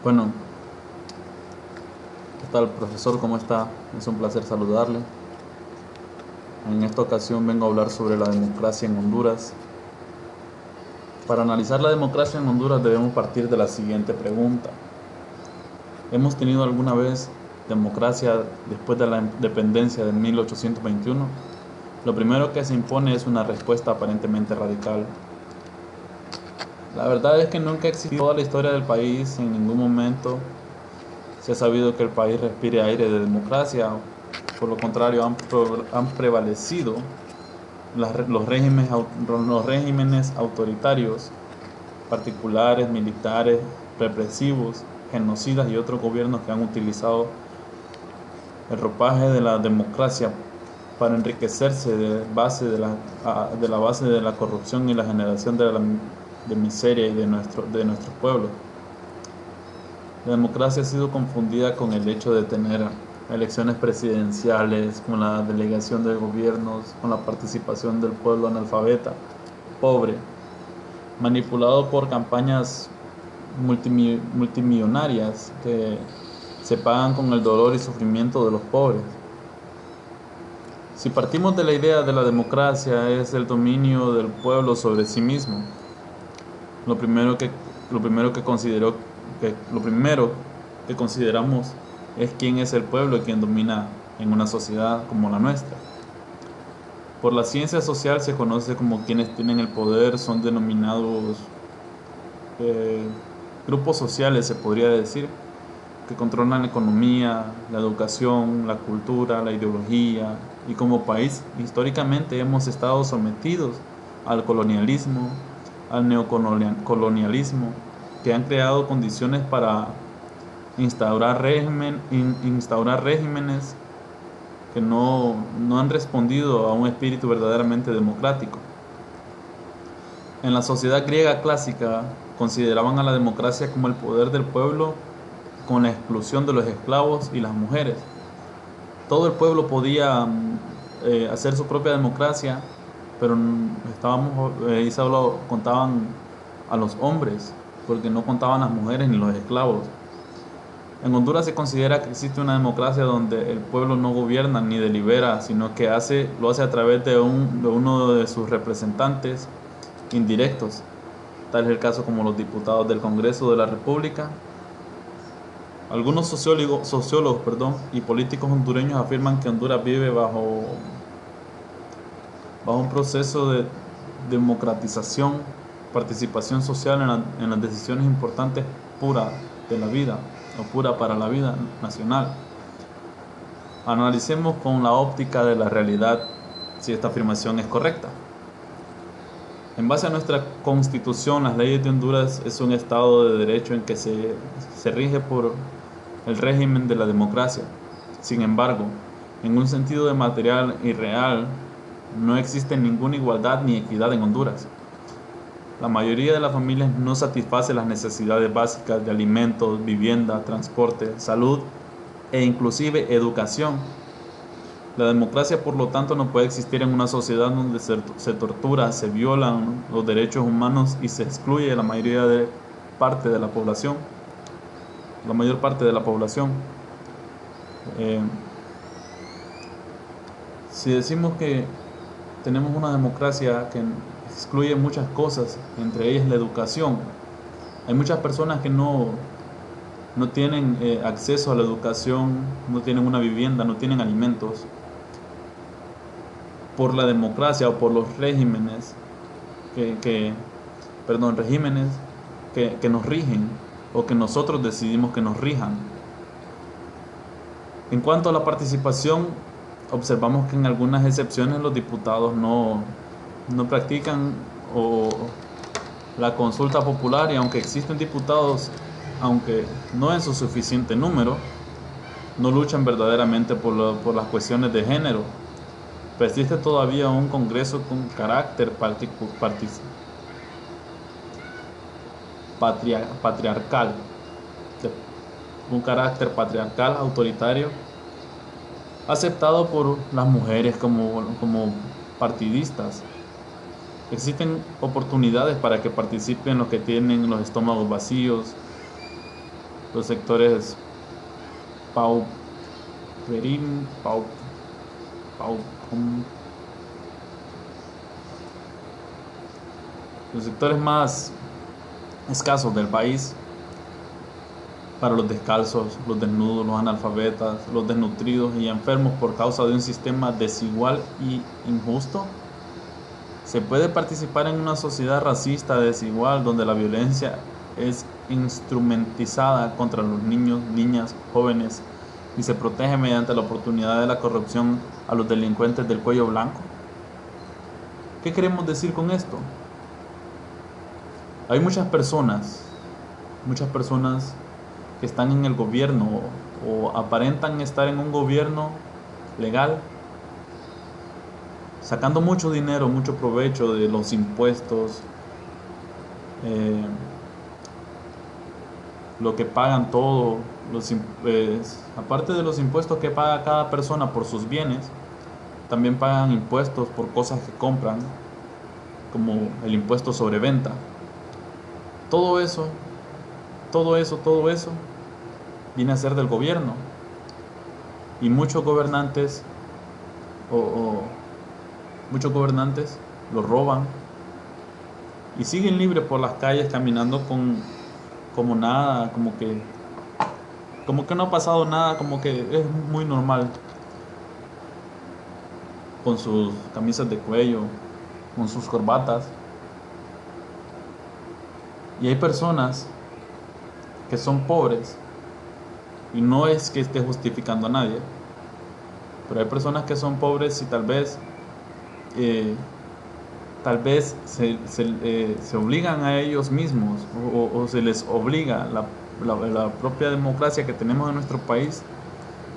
Bueno, ¿qué tal, profesor? ¿Cómo está? Es un placer saludarle. En esta ocasión vengo a hablar sobre la democracia en Honduras. Para analizar la democracia en Honduras debemos partir de la siguiente pregunta. ¿Hemos tenido alguna vez democracia después de la independencia de 1821? Lo primero que se impone es una respuesta aparentemente radical. La verdad es que nunca ha existido en toda la historia del país, en ningún momento se ha sabido que el país respire aire de democracia. Por lo contrario, han prevalecido los regímenes autoritarios, particulares, militares, represivos, genocidas y otros gobiernos que han utilizado el ropaje de la democracia para enriquecerse de la base de la corrupción y la generación de miseria y de nuestros pueblos. La democracia ha sido confundida con el hecho de tener elecciones presidenciales, con la delegación de gobiernos, con la participación del pueblo analfabeta, pobre, manipulado por campañas multimillonarias que se pagan con el dolor y sufrimiento de los pobres. Si partimos de la idea de la democracia es el dominio del pueblo sobre sí mismo, lo primero que, lo primero que consideró, lo primero que consideramos es quién es el pueblo y quién domina en una sociedad como la nuestra. Por la ciencia social se conoce como quienes tienen el poder, son denominados eh, grupos sociales, se podría decir, que controlan la economía, la educación, la cultura, la ideología, y como país históricamente hemos estado sometidos al colonialismo, al neocolonialismo, que han creado condiciones para instaurar regímenes que no han respondido a un espíritu verdaderamente democrático. En la sociedad griega clásica consideraban a la democracia como el poder del pueblo con la exclusión de los esclavos y las mujeres. Todo el pueblo podía hacer su propia democracia, pero y solo contaban a los hombres, porque no contaban las mujeres ni los esclavos. En Honduras se considera que existe una democracia donde el pueblo no gobierna ni delibera, sino que lo hace a través de uno de sus representantes indirectos. Tal es el caso como los diputados del Congreso de la República. Algunos sociólogos, y políticos hondureños afirman que Honduras vive bajo un proceso de democratización, participación social en las decisiones importantes pura de la vida o pura para la vida nacional. Analicemos con la óptica de la realidad si esta afirmación es correcta. En base a nuestra constitución, las leyes de Honduras es un estado de derecho en que se rige por el régimen de la democracia. Sin embargo, en un sentido de material y real, no existe ninguna igualdad ni equidad en Honduras. La mayoría de las familias no satisface las necesidades básicas de alimentos, vivienda, transporte, salud e inclusive educación. La democracia, por lo tanto, no puede existir en una sociedad donde se tortura, se violan los derechos humanos y se excluye la mayor parte de la población. Eh, si decimos que tenemos una democracia que excluye muchas cosas, entre ellas la educación, hay muchas personas que no tienen acceso a la educación, no tienen una vivienda, no tienen alimentos, por la democracia o por los regímenes regímenes que nos rigen o que nosotros decidimos que nos rijan. En cuanto a la participación, observamos que en algunas excepciones los diputados no practican la consulta popular, y aunque existen diputados, aunque no en su suficiente número, no luchan verdaderamente por las cuestiones de género. Persiste todavía un Congreso con carácter patriarcal, un carácter patriarcal autoritario, aceptado por las mujeres como partidistas. Existen oportunidades para que participen los que tienen los estómagos vacíos, los sectores pauperín, pau- com- los sectores más escasos del país, para los descalzos, los desnudos, los analfabetas, los desnutridos y enfermos por causa de un sistema desigual y injusto. Se puede participar en una sociedad racista desigual donde la violencia es instrumentalizada contra los niños, niñas, jóvenes y se protege mediante la oportunidad de la corrupción a los delincuentes del cuello blanco. ¿Qué queremos decir con esto? Hay muchas personas que están en el gobierno o aparentan estar en un gobierno legal, sacando mucho dinero, mucho provecho de los impuestos, lo que pagan todo, aparte de los impuestos que paga cada persona por sus bienes, también pagan impuestos por cosas que compran, como el impuesto sobre venta. Todo eso viene a ser del gobierno. Y muchos gobernantes muchos gobernantes lo roban y siguen libres por las calles caminando como nada, como que no ha pasado nada, como que es muy normal, con sus camisas de cuello, con sus corbatas. Y hay personas que son pobres, y no es que esté justificando a nadie, pero hay personas que son pobres y tal vez se obligan a ellos mismos o se les obliga, la propia democracia que tenemos en nuestro país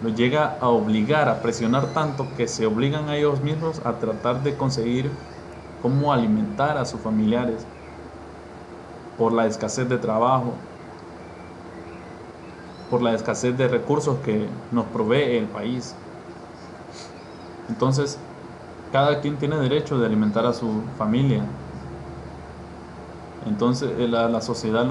los llega a obligar, a presionar tanto que se obligan a ellos mismos a tratar de conseguir cómo alimentar a sus familiares por la escasez de trabajo, por la escasez de recursos que nos provee el país. Entonces, cada quien tiene derecho de alimentar a su familia. Entonces, la sociedad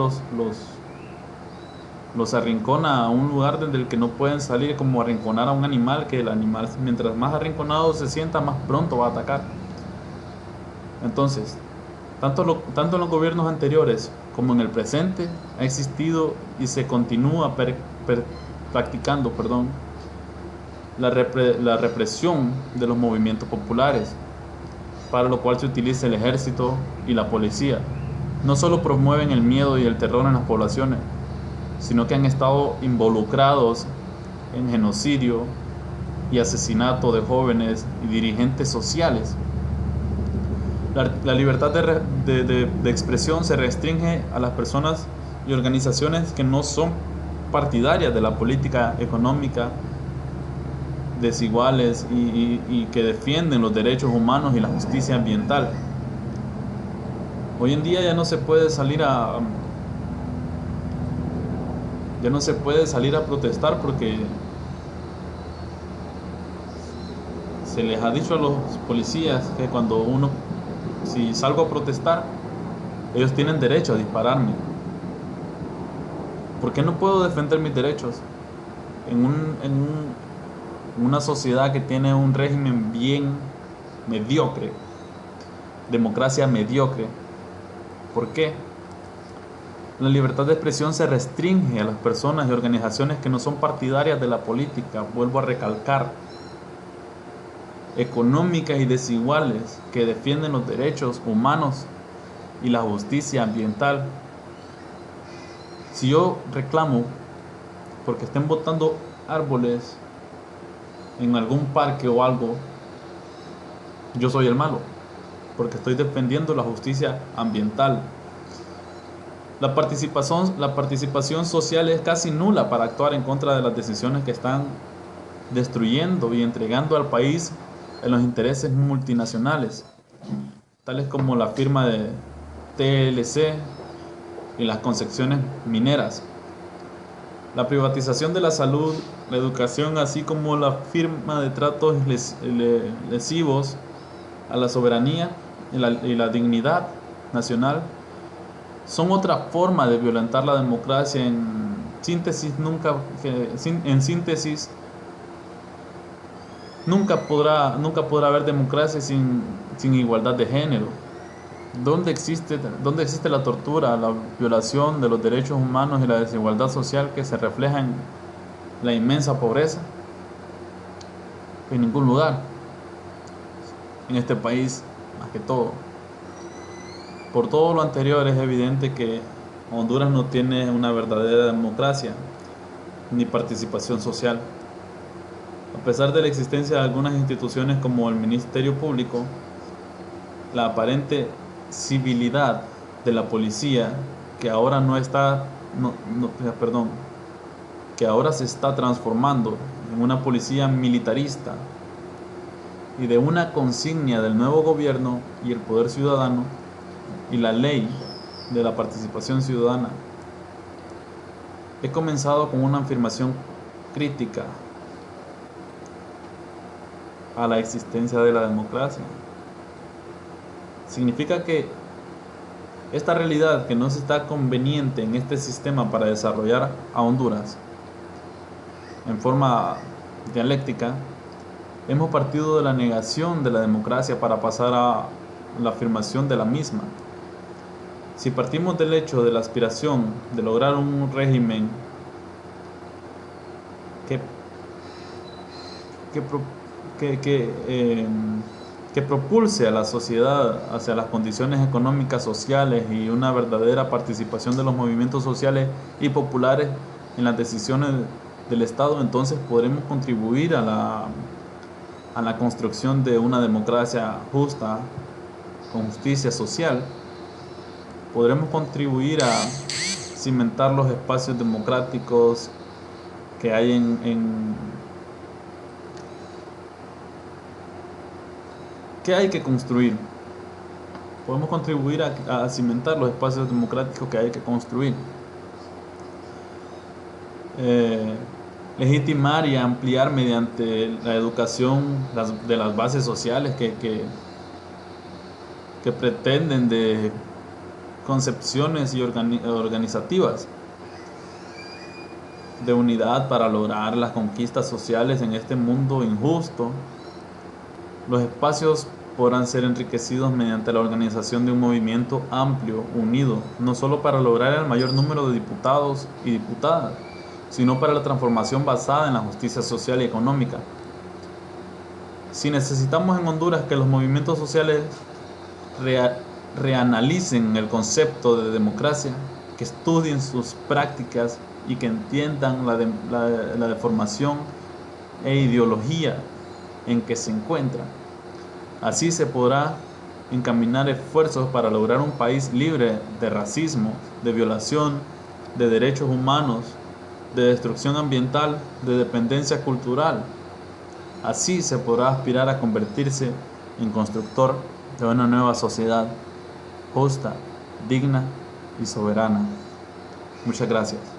los arrincona a un lugar desde el que no pueden salir, como arrinconar a un animal, que el animal, mientras más arrinconado se sienta, más pronto va a atacar. Entonces, tanto en los gobiernos anteriores como en el presente ha existido y se continúa practicando, la represión de los movimientos populares, para lo cual se utiliza el ejército y la policía. No solo promueven el miedo y el terror en las poblaciones, sino que han estado involucrados en genocidio y asesinato de jóvenes y dirigentes sociales. La libertad de expresión se restringe a las personas y organizaciones que no son partidarias de la política económica desiguales y que defienden los derechos humanos y la justicia ambiental. Hoy en día ya no se puede salir a protestar porque se les ha dicho a los policías que si salgo a protestar, ellos tienen derecho a dispararme. ¿Por qué no puedo defender mis derechos en una sociedad que tiene un régimen bien mediocre, democracia mediocre? ¿Por qué? La libertad de expresión se restringe a las personas y organizaciones que no son partidarias de la política, vuelvo a recalcar, económicas y desiguales, que defienden los derechos humanos y la justicia ambiental. Si yo reclamo porque estén botando árboles en algún parque o algo, yo soy el malo, porque estoy defendiendo la justicia ambiental. La participación social es casi nula para actuar en contra de las decisiones que están destruyendo y entregando al país en los intereses multinacionales, tales como la firma de TLC y las concesiones mineras. La privatización de la salud, la educación, así como la firma de tratos lesivos a la soberanía y la dignidad nacional, son otra forma de violentar la democracia En síntesis, nunca podrá haber democracia sin igualdad de género. ¿Dónde existe la tortura, la violación de los derechos humanos y la desigualdad social que se refleja en la inmensa pobreza? En ningún lugar. En este país, más que todo. Por todo lo anterior, es evidente que Honduras no tiene una verdadera democracia ni participación social. A pesar de la existencia de algunas instituciones como el Ministerio Público, la aparente civilidad de la policía, que ahora que ahora se está transformando en una policía militarista, y de una consigna del nuevo gobierno y el poder ciudadano y la ley de la participación ciudadana, he comenzado con una afirmación crítica a la existencia de la democracia. Significa que esta realidad que no se está conveniente en este sistema para desarrollar a Honduras en forma dialéctica, hemos partido de la negación de la democracia para pasar a la afirmación de la misma. Si partimos del hecho de la aspiración de lograr un régimen que, que, que, que, que propulse a la sociedad hacia las condiciones económicas, sociales y una verdadera participación de los movimientos sociales y populares en las decisiones del Estado, entonces podremos contribuir a la construcción de una democracia justa, con justicia social. Podremos contribuir a cimentar los espacios democráticos que hay que hay que construir. Podemos contribuir a cimentar los espacios democráticos que hay que construir. Legitimar y ampliar mediante la educación de las bases sociales que pretenden de concepciones y organizativas de unidad para lograr las conquistas sociales en este mundo injusto. Los espacios podrán ser enriquecidos mediante la organización de un movimiento amplio, unido, no solo para lograr el mayor número de diputados y diputadas, sino para la transformación basada en la justicia social y económica. Si necesitamos en Honduras que los movimientos sociales reanalicen el concepto de democracia, que estudien sus prácticas y que entiendan la deformación e ideología en que se encuentran. Así se podrá encaminar esfuerzos para lograr un país libre de racismo, de violación de derechos humanos, de destrucción ambiental, de dependencia cultural. Así se podrá aspirar a convertirse en constructor de una nueva sociedad justa, digna y soberana. Muchas gracias.